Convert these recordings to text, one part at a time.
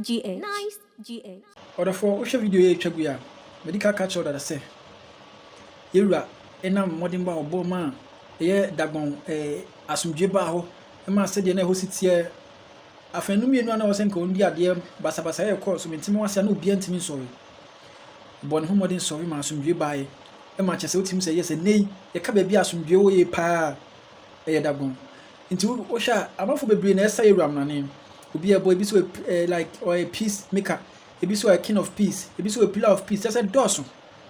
GH. Nice GH. Order for which video you check ya. Medical catch order say. Yura enam modern ba oboma ye dagbon asumdwe ba ho. E ma se de na ho sitie afenu mienu ana wo se nka ondi ade basabasa ye course mentimi wase na obi antimi sorry. Bon ho modern sorry ma asumdwe ba ye. E ma chese otim se yes nei ye ka ba bi asumdwe wo ye pa ye dagbon. Nti wo sha amafo bebre na esa yura amnane. Obi a boy bi so like or a peace maker. Ebi so a king of peace. Ebi so a pillar of peace. Just a dozen.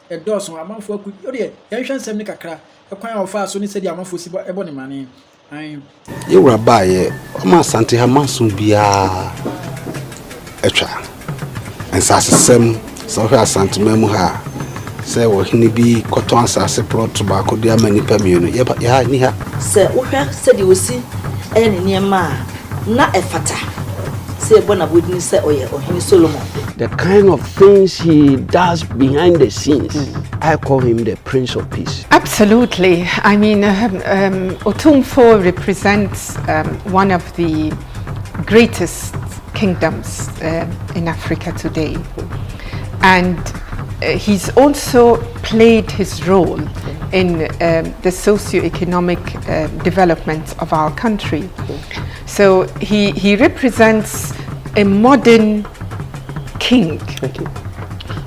A dozen. Amafo ku. Ode. Yɛhwɛ nsɛm ne kakra. Ɛkwan a ɔfa so ne sɛ di amafo si ɛbɔ ne mane. Ayin. Yewura ba ye. Ɔma asante ha maso bia. Etwa. Nsasesem so hwɛ asante mamu ha. Sɛ wo hene bi kɔtɔn asase plot ba ko dia mani pamienu. Ya ni ha. Sɛ wo hwɛ sɛ di wosi ɛyɛ ne niema na efata. Say bona bodini say oye Ohini Solomon. The kind of things he does behind the scenes, I call him the Prince of Peace. Absolutely. I mean, Otumfo represents one of the greatest kingdoms in Africa today. And he's also played his role in the socio-economic development of our country. So he represents a modern king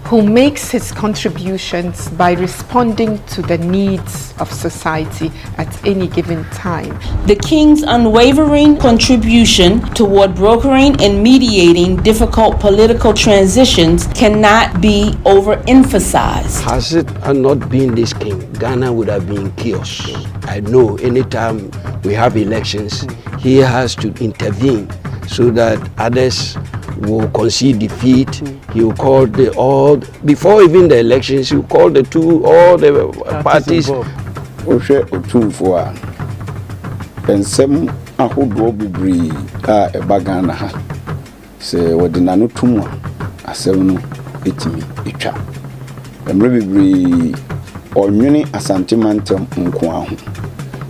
who makes his contributions by responding to the needs of society at any given time. The king's unwavering contribution toward brokering and mediating difficult political transitions cannot be overemphasized. Has it not been this king, Ghana would have been chaos. I know anytime we have elections, he has to intervene so that others will concede defeat. He will call before even the elections, he will call all the parties. Oshe Otumfo a pensem ahodo bibiri a ebagana ha se wodina no tumu asem no etimi etwa emre bibiri onwene asante mantem nko aho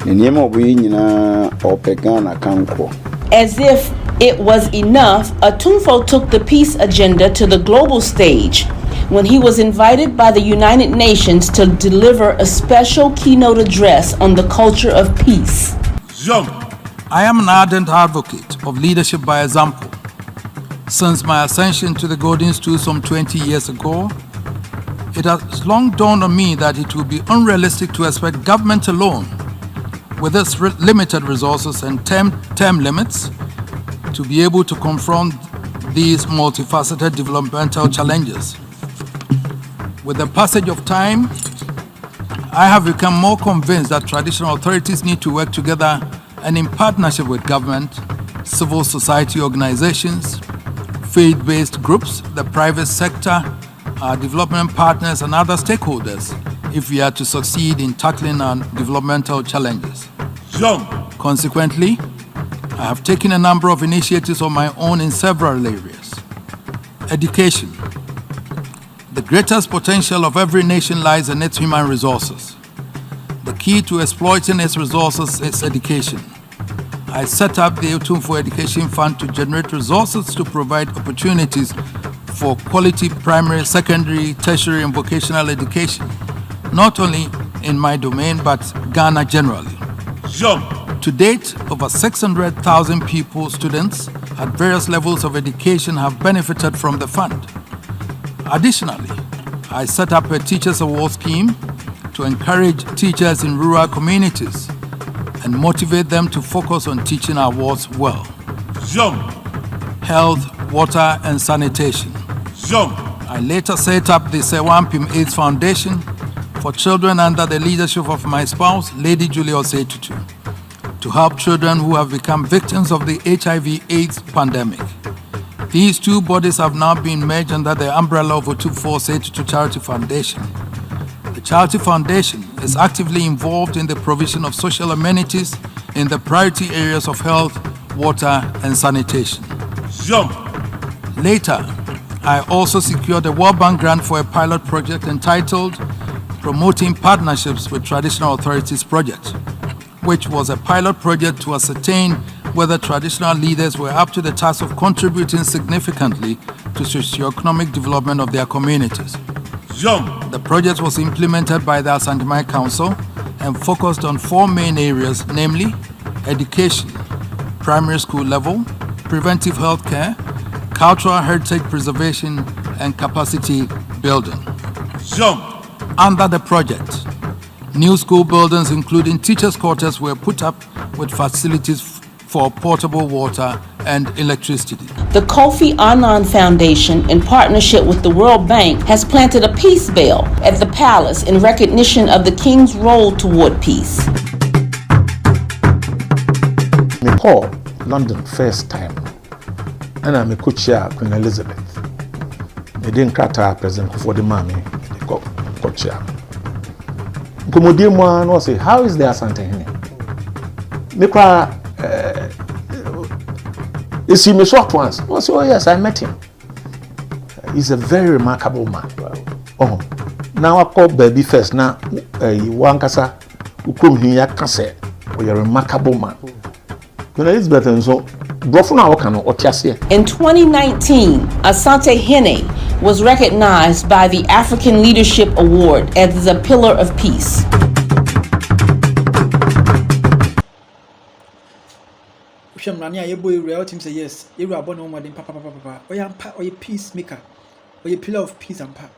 ne niema oboyi nyina opegana kanko. As if it was enough, Otumfo took the peace agenda to the global stage when he was invited by the United Nations to deliver a special keynote address on the culture of peace. I am an ardent advocate of leadership by example. Since my ascension to the golden stool some 20 years ago, it has long dawned on me that it will be unrealistic to expect government alone, with its limited resources and term limits, to be able to confront these multifaceted developmental challenges. With the passage of time, I have become more convinced that traditional authorities need to work together and in partnership with government, civil society organizations, faith-based groups, the private sector, our development partners and other stakeholders if we are to succeed in tackling our developmental challenges. Consequently, I have taken a number of initiatives of my own in several areas. Education. The greatest potential of every nation lies in its human resources. The key to exploiting its resources is education. I set up the Otumfo Education Fund to generate resources to provide opportunities for quality primary, secondary, tertiary, and vocational education, not only in my domain, but Ghana generally. To date, over 600,000 students at various levels of education have benefited from the fund. Additionally, I set up a Teachers Award scheme to encourage teachers in rural communities and motivate them to focus on teaching our wards well. Health, water, and sanitation. I later set up the Sewampim AIDS Foundation for children under the leadership of my spouse, Lady Julia Osetutu, to help children who have become victims of the HIV/AIDS pandemic. These two bodies have now been merged under the umbrella of Otumfo Osetutu Charity Foundation. The Charity Foundation is actively involved in the provision of social amenities in the priority areas of health, water, and sanitation. Later, I also secured a World Bank grant for a pilot project entitled Promoting Partnerships with Traditional Authorities Project, which was a pilot project to ascertain whether traditional leaders were up to the task of contributing significantly to socio-economic development of their communities. The project was implemented by the ASANTEHENE Council and focused on 4 main areas, namely education, primary school level, preventive health care, cultural heritage preservation, and capacity building. Under the project, new school buildings, including teachers' quarters, were put up with facilities for potable water and electricity. The Kofi Annan Foundation, in partnership with the World Bank, has planted a peace bell at the palace in recognition of the king's role toward peace. Me call London first time, and I'm a co-chair Queen Elizabeth. Me didn't cut President for the mommy, co-chair. Kumudimwa no say, how is the ASANTEHENE? Mikra is he me short once? I say, oh yes, I met him. He's a very remarkable man. Oh, now I call baby first. Now, wankasa ukrom hiya kase. Oh, you're a remarkable man. Queen Elizabeth and so. In 2019, ASANTEHENE was recognized by the African Leadership Award as a pillar of peace. Yes, you are born on papa. Or peacemaker, or a pillar of peace and pa.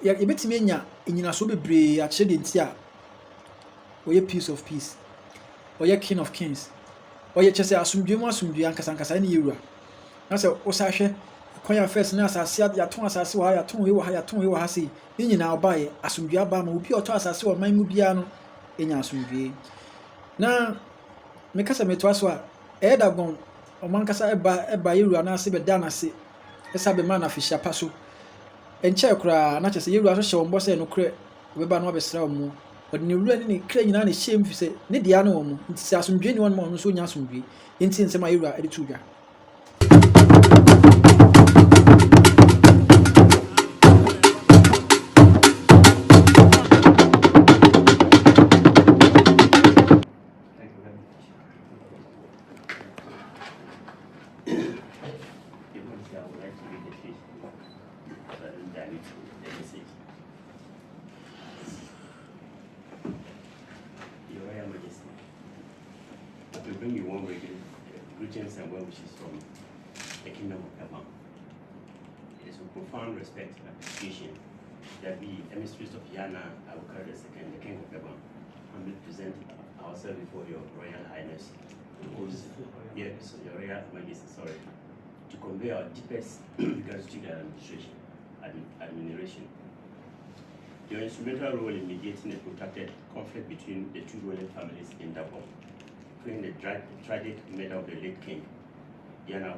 You bet me in so be at shedding tia, or a piece of peace, or a king of kings. Or you just assume you must be Ankasankas any euro. Now, so Osasha, Koya first nurse, I said, Yaton, I saw Yaton, you are see, in now buy, assume Yabam, who pure toss, I saw my Mubiano in Yasum. Now, Mikasa Metwaswa, Edagon, or Mancasa by you, and I say, but Dana say, a sabe man of Fisher Passo. And Chakra, not as you are show boss and no credit, Weber no be but you really claim any shame if you say, Nidiano, it's some genuine one so young, in since my era at the sugar. We bring you warm greetings and well wishes from the Kingdom of Heaven. It is with profound respect and appreciation that we, emissaries of Yana Abukar II, the King of Heaven, humbly present ourselves before your Royal Highness, yes, your Royal Majesty, to convey our deepest gratitude and admiration. Your instrumental role in mediating a protracted conflict between the two ruling families in Dabon, following the tragic murder of the late king, Yana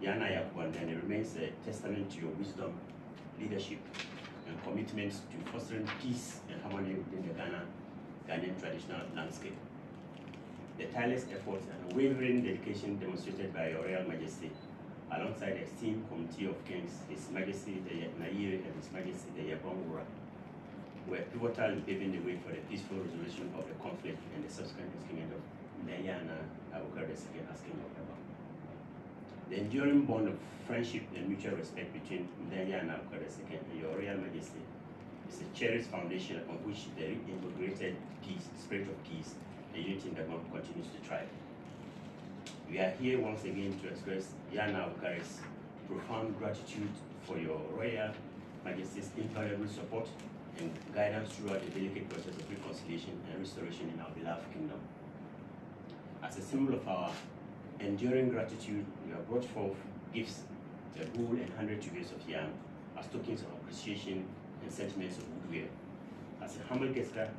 Yakuan, and it remains a testament to your wisdom, leadership, and commitment to fostering peace and harmony within the Ghanaian traditional landscape. The tireless efforts and unwavering dedication demonstrated by your Royal Majesty, alongside the esteemed Committee of Kings, His Majesty the Nairi and His Majesty the Yabongura, were pivotal in paving the way for the peaceful resolution of the conflict and the subsequent installment of Nyana Abukar II as King of Heaven. The enduring bond of friendship and mutual respect between Nyana Abukar II and your Royal Majesty is a cherished foundation upon which the reinvigorated spirit of peace and unity in the Gabon continues to thrive. We are here once again to express Yana Abukar's profound gratitude for your Royal Majesty's invaluable support and guidance throughout the delicate process of reconciliation and restoration in our beloved kingdom. As a symbol of our enduring gratitude, we have brought forth gifts, a bull and 100 tubers of yam, as tokens of appreciation and sentiments of goodwill. As a humble gesture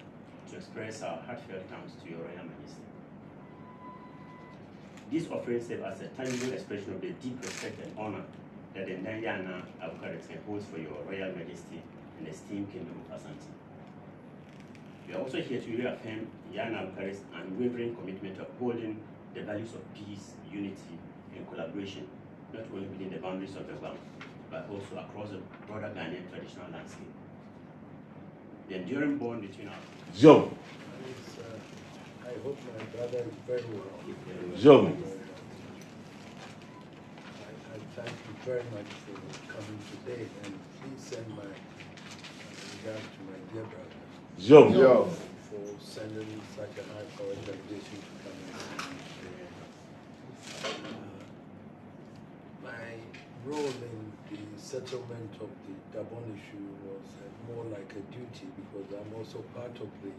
to express our heartfelt thanks to your Royal Majesty. These offerings serve as a tangible expression of the deep respect and honor that the Nyana Abukar II holds for your Royal Majesty and the esteemed Kingdom of Asante. We are also here to reaffirm Yana Abukar's unwavering commitment to upholding the values of peace, unity, and collaboration, not only within the boundaries of the Gabon, but also across the broader Ghanaian traditional landscape. The enduring bond between us. hope my brother is very well. Joe. I thank you very much for coming today, and please send my regards to my dear brother. Joe. For sending such a high-powered delegation to come and see me today. My role in the settlement of the Gabon issue was more like a duty because I'm also part of the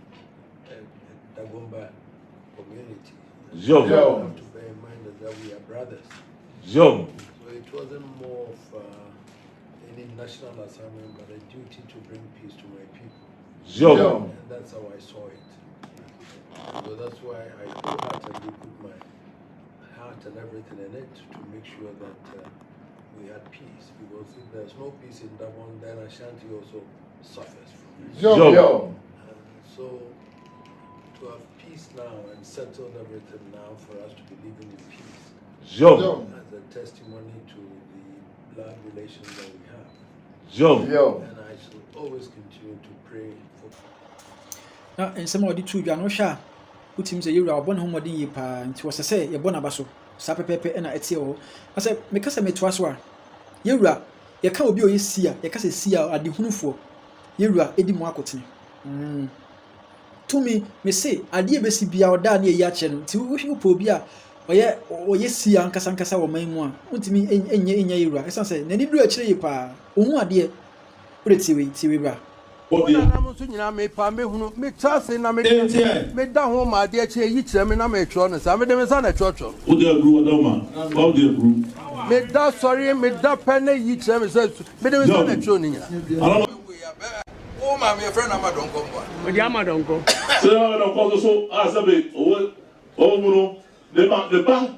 Dagomba community. Joe. You have to bear in mind that we are brothers. Joe. So it wasn't more of any national assignment, but a duty to bring peace to my people. Joe. And that's how I saw it. So that's why I wholeheartedly put my heart and everything in it to make sure that we had peace. Because if there's no peace in Gabon, then Ashanti also suffers from it. Joe. So to have peace now and settled everything now for us to be living in peace. Joe. As a testimony to the blood relations that we have. Joe. And I shall always continue to pray for. Now, in some of the two, you are not sure. Put him say you are born home or the pa, and was a say, you're born a basso, sapepe and a etio. I said, because I met Waswa. You are, you can't be a seer, you can't see at the Hunufo. You are Eddie Marcotin. To me say, I dear Bessie be our daddy yachin, to wish you pobia, or yes, see Uncle Sankasa or Maimua. What me in your as I say, Nenny do a cherry pa, oh, dear. Put it to Tiwiba. Me pa me hunu me chase na me da ho ma de che yi kire me na me tro no sa me de me sa na chocho O de agru da ma o de agru me da sorry me da pene yi kire me sa me de me sa na tro ni nya o ma me friend na ma don ko mbo o di ama don ko se na don ko so asabe o mu no le ba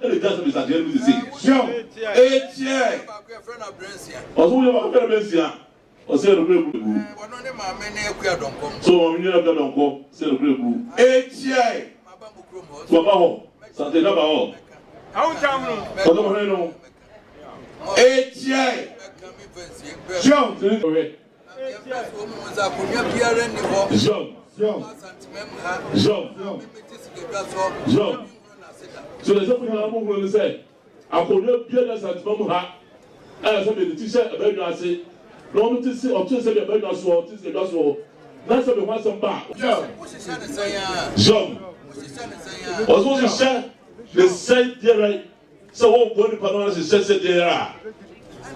e just be sa de me say etie ba ko friend na Brensia o so yo ba ko Brensia o se ro gbe bu wono ne ma me na eku adon ko so mi ni na don ko se ro gbe bu etie so ba ho sa te na ba ho how jam no o do mo no etie John so les gens qui ont voulu say akonya bia na santimam ha a so be ti se abadwa ase no mo ti se o ti se be abadwa so o ti se abadwa so na so be ho asem ba John o so se the say there so wo body panel se se there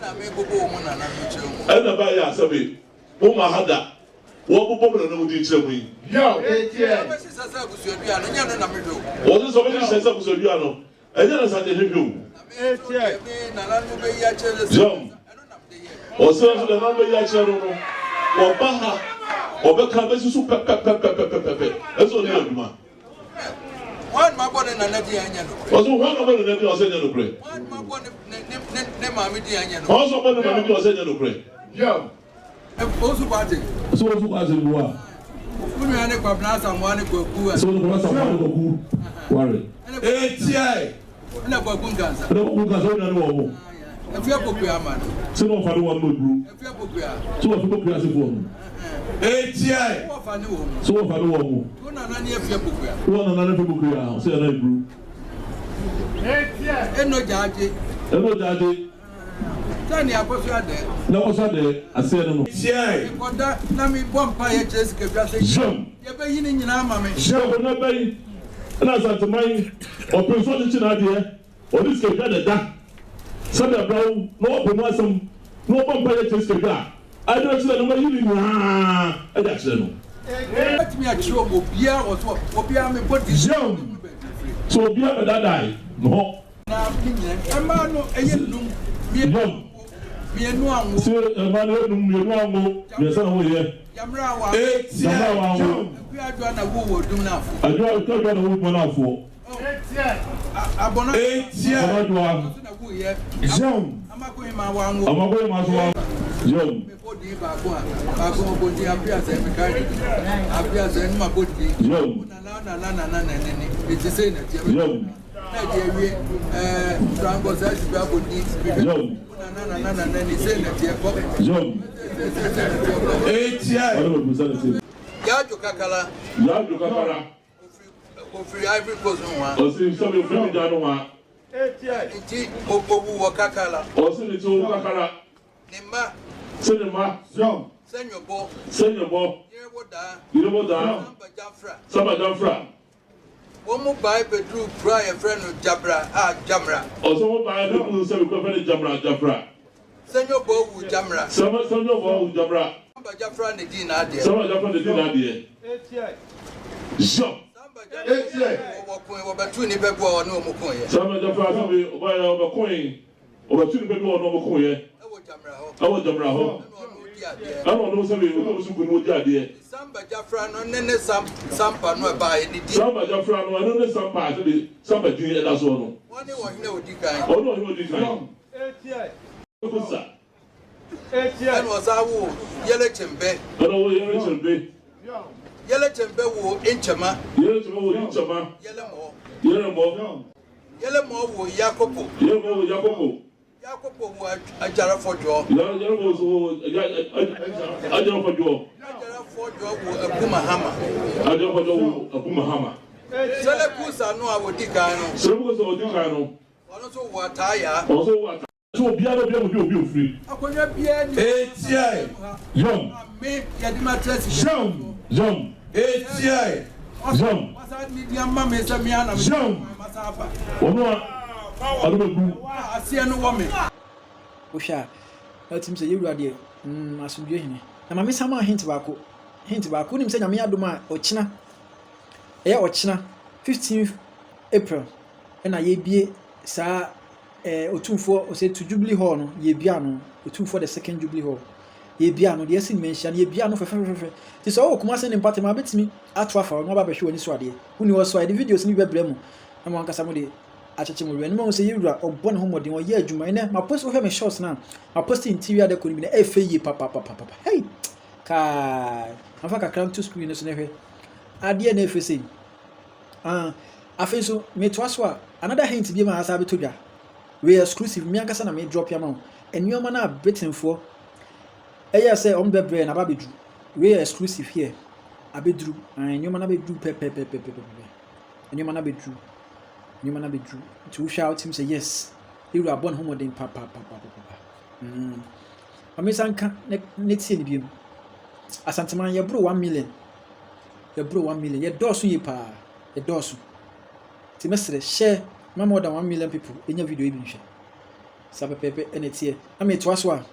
na me gogo mo na na mi chere mo ana ba ya sabe o ma hada wo bo bo na mo di chere mo yi yo etie ba si sasa busuadua no nya no na me do o so so be sasa busuadua no enye na sante he do etie na la no be ya chere John o so so na be ya chere no o ba ha o be ka be susu pe eso ni aduma one ma bone na na di anya no o so one ma bone na di o se nya no pre one ma bone ne ma mi di anya no o so bone ma mi di o se nya no pre yo o su kwate so o su kwate bua unu ane kwa blasa mo ane kwa ku so no blasa mo ane kwa ku ware etie na kwa kunganza na kwa kunganza na no wo efia poku ya man so no fa do one no bru efia poku ya so o fi poku ya se fo etie wo fa ni wo so o fa do wo mo na na ni efia poku ya wo na na poku ya so ya na bru etie eno jaje tani akoso ade na koso ade ase no tie koda na mi bompa ye chesi ke bia se ye be yin nyina ma me na be na santemai o penso ni china de o dis ke bia de da sabe abrawo no o mo asem no bompa ye chesi ke bia adra china no ma yin ni ha ada china no let me achiro obia o so obia me body so obia be dadai no na nyina ema no eye lum mienu anwo so ema no num mienu anwo be sa ho ye yamra wa yamra wa ku adwa na wo dum na afo adwa ku adwa na wo mo na afo abona adwa na wo ye amako ma wa anwo amako ma so wa John me body ba ko body apia se me kai apia se ma body John na ne it say na tie John na die wi trango sa si ba body John na ni say na tie ko John ya jo kakala Free Ivory Coast no one. O si so me free da no wa. Iti obobu wa kakala. O si ni to kakara. Nimma. Cinema. John. Senyobo. Yerebo da. Samba Jafra. Womu buy bedroom cry a friend of Jabra, Jamra. Also, what buy bedroom so we go for the Jafra. Senyobo with Jamra. Senyobo with Jabra. Samba Jafra the dinner dear. Samba Jafra the dinner dear. Jean. Over 20 people or no Mukoya. Samba Jafra over coin. Over 2 people or no Mukoya. I was Jamra. I don't know somebody who could move that dear. Samba Jafra no nene sampa no buy any deal. Samba Jafra no I know some part of the Samba Junior that's one. One no decline. Oh no, he decline. And was our yellow chimbe. I know yellow chimbe. Yellow chimbe wo inchama. Yellow chimbe wo inchama. Yellow more wo Yakopo. Yakopo. Yakopo wo ajara for jaw. Yakopo wo ajara for jaw. Abumahama. I don't know Abumahama. Selepusa no awodikano. Selepusa odikano. Also wataya. Also what? So biano be free. Akonya bia ni. Etia. Yom. Me yadima trust. Yom. Etia. Yom. Masa ni diamba me se me ana. Yom. Masafa. Ono adubu. Asia no wo me. Osha. Atim se yewura de asundwe hene. Na mame sama hint baako nim se nyame adom a ochina 15th April na ye bie sa otumfo o se to Jubilee Hall no ye bia no otumfo the second Jubilee Hall ye bia no de sin mention ye bia no fefe ti so o kuma se ne party ma betimi ato afa no ba behwe oni so ade uni wo so ade videos ni bebre mu na mo ankasa mo de acheche mo no mo se yewura obbo ne homodin o ye adwuma ene ma post o he me shorts na ma post interior decor bi na e fe ye papa hey ka afa kakra to screen no so ne hwe ade na e fe sei afi so me to aso a another hint bi ma asa be to dwa we exclusive me ankasa na me drop ya ma enyoma na betenfo eya say on bebre na ba bedru we exclusive here abedru enyoma na bedru pepe enyoma na bedru to shout him say yes you are born home papa amisanka ne tie ne biem asanteman ye bro 1 million ye dosu ye pa ye dosu ti mesre share no more than 1 million people enya video ebi nhwe sabe pepe ene tie ame to aso a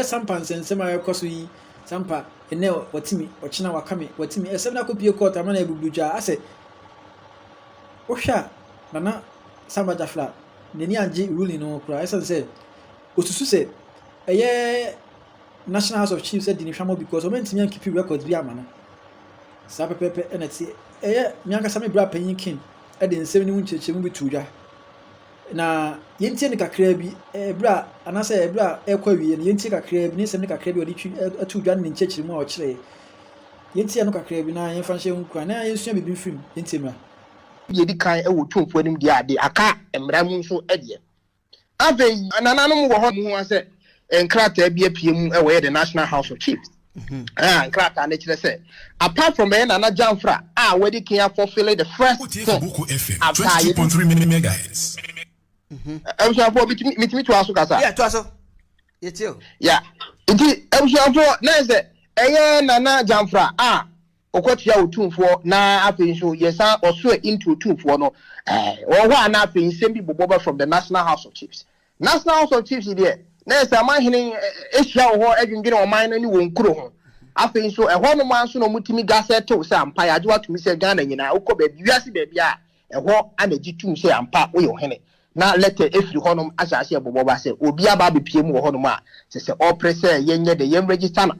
sampa nsensem a yakoso yi sampa ene watimi ochina wakame watimi esem na kopie court amana ebubudwa ase ohwa nana Samba Jafra neni anje ruling no kura esa say osusu say eye National House of Chiefs said dinihwamo because o mentimi an keep records bi amana sabe pepe ene tie eye mianka same bra panyin king e de nsem ni muncheche mu bitudwa na yentie ne kakra bi bra anase bra ekwa wie ne yentie kakra bi ne nsem ne kakra bi odi twi atudwa ne nchechiri mu a o kire yentie no kakra bi na yenfa hye nkura na yensua bibi film yentie mra yedi kan e wo tumfo anim de ade aka emra mu nso ede ave anananom wo ho mu ase enkrata bi apiem e wo the National House of Chiefs enkrata na kire say apart from na Jamfra wedi kin fulfill the first Buku FM 22.3 MHz emshanfo mitimi to aso kasa yeah to aso yetio yeah nti emshanfo na say eye nana Jamfra okwatua otumfo na afi nso yesa oso into otumfo no wo ana afi nsem bi boboba from the National House of Chiefs there na esa manhene ehia wo ho adwendwene o man no ni wonkuro ho afi nso eho no man so no mutimi gaseto se ampa ya adwa tumi se Ghana nyina ukọ ba biase ba bia eho anagitum se ampa wo yo hene na letter efiri ho no asase boboba se obi aba bepiem wo ho no ma se oppressor yenye de yem register no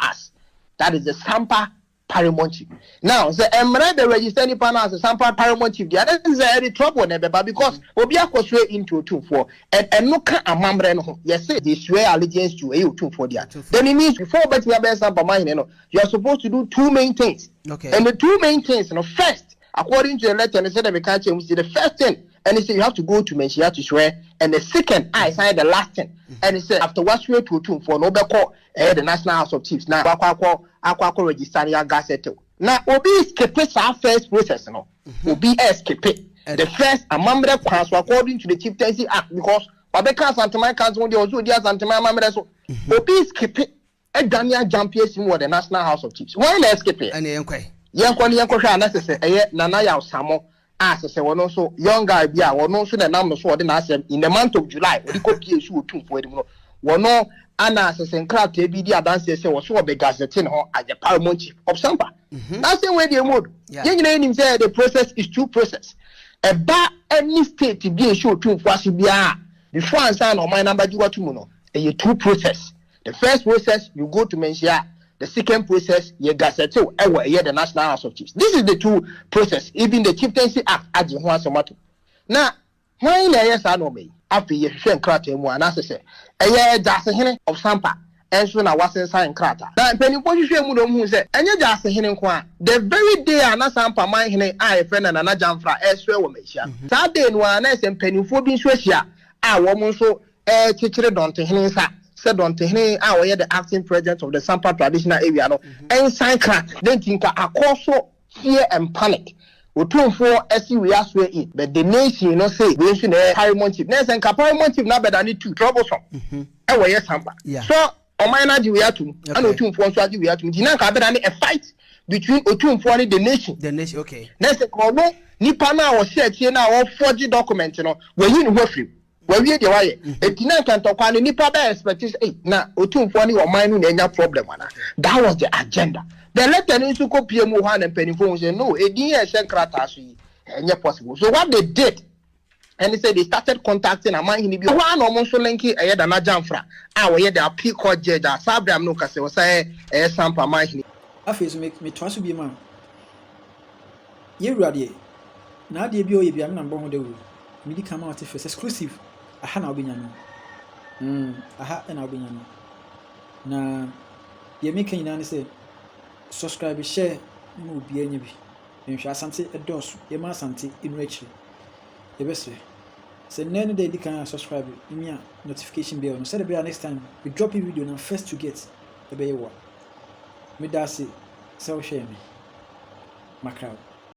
as that is the Sampa Paramount Chief. Now, the Emre the register any panel as a Sampa Paramount Chief. That is any trouble never because Obia was swear into 2-4 and no can a mamre. Yes, they swear allegiance to a 2-4 there. Then it means before but we have Sampa mine, you are supposed to do two main things. Okay. And the two main things, first, according to the letter, and said we can't change the first thing. And he said you have to go to mention, you have to swear. And the second, I signed the last thing. And he said after what swear to 2-4 no be call the National House of Chiefs. Now, akwa register ya gazetto. na obi skip sa first process no obi skip the first amamre kwan so according to the Chieftaincy Act because Babeka Asantehene Council dey also dey Asantehene amamre so obi skip Daniel Jampier more the National House of Chiefs why na skip and yenkwe hwa na sese Nana ya Osamo sese wono so young guy bia wono so na nam no so ode na asem in the month of July odi ko pie su otumfo edi no wono ana sese nkrata bi di adanse se wo so be gazette no as the paramount chief of Sampa that's the way they mode yen nyina nim say the process is two process eba any state bi e show otumfo ase bia before answer no my number di watu mu no two process. The first process you go to Mensia, the second process you gazette the National House of Chiefs. This is the two process. Even the Chieftaincy Act aji ho asomato. Na why na yes I know me. After you hwe nkrata mu ana sese Asantehene of Sampa enso na wasensa nkrata. Na penimpo hwe mu no hu se enye Asantehene nko a the very day ana Sampa man hene a e na Nana Jamfra eswe wo mehia. Saa day no ana se penimfo bi nso ahia a wo mo nso chichire Asantehene nsa said Asantehene the acting president of the Sampa traditional area no and sign crack then think also fear and panic otumfo esi we aswe in but the nation say we should paramount chief next and paramount chief na better need two troublesome Sampa so omaina ji we atum and otumfo nso aji we atum jina ka better a fight between otumfo and the nation okay next no nipa na wo share tie na wo forge document no we yin ho free we dey why etina kan to kwa nipa be expectation na otumfo ni o man no na nya problem ana that was the agenda the letter ni su copy mu ho na penifo say no edin e senkrata so yi enye possible so what they did and they said they started contacting among him bi ho na omo so link da na Jamfra we the appeal court judge Sabram no kase wo say Sampa man him afeso me twaso bi ma ye wurade na de bi o ye bi am na mbɔ ho de wu me di kama what first exclusive aha na obenya no aha na obenya no na ye make nyina ne say subscribe share na obi anya bi nhwe Asante edos ye ma Asante inu achi ye bese say nene dey di kan subscribe imi notification bell no say the next time we drop a video na first to get the be wa me da say share me macau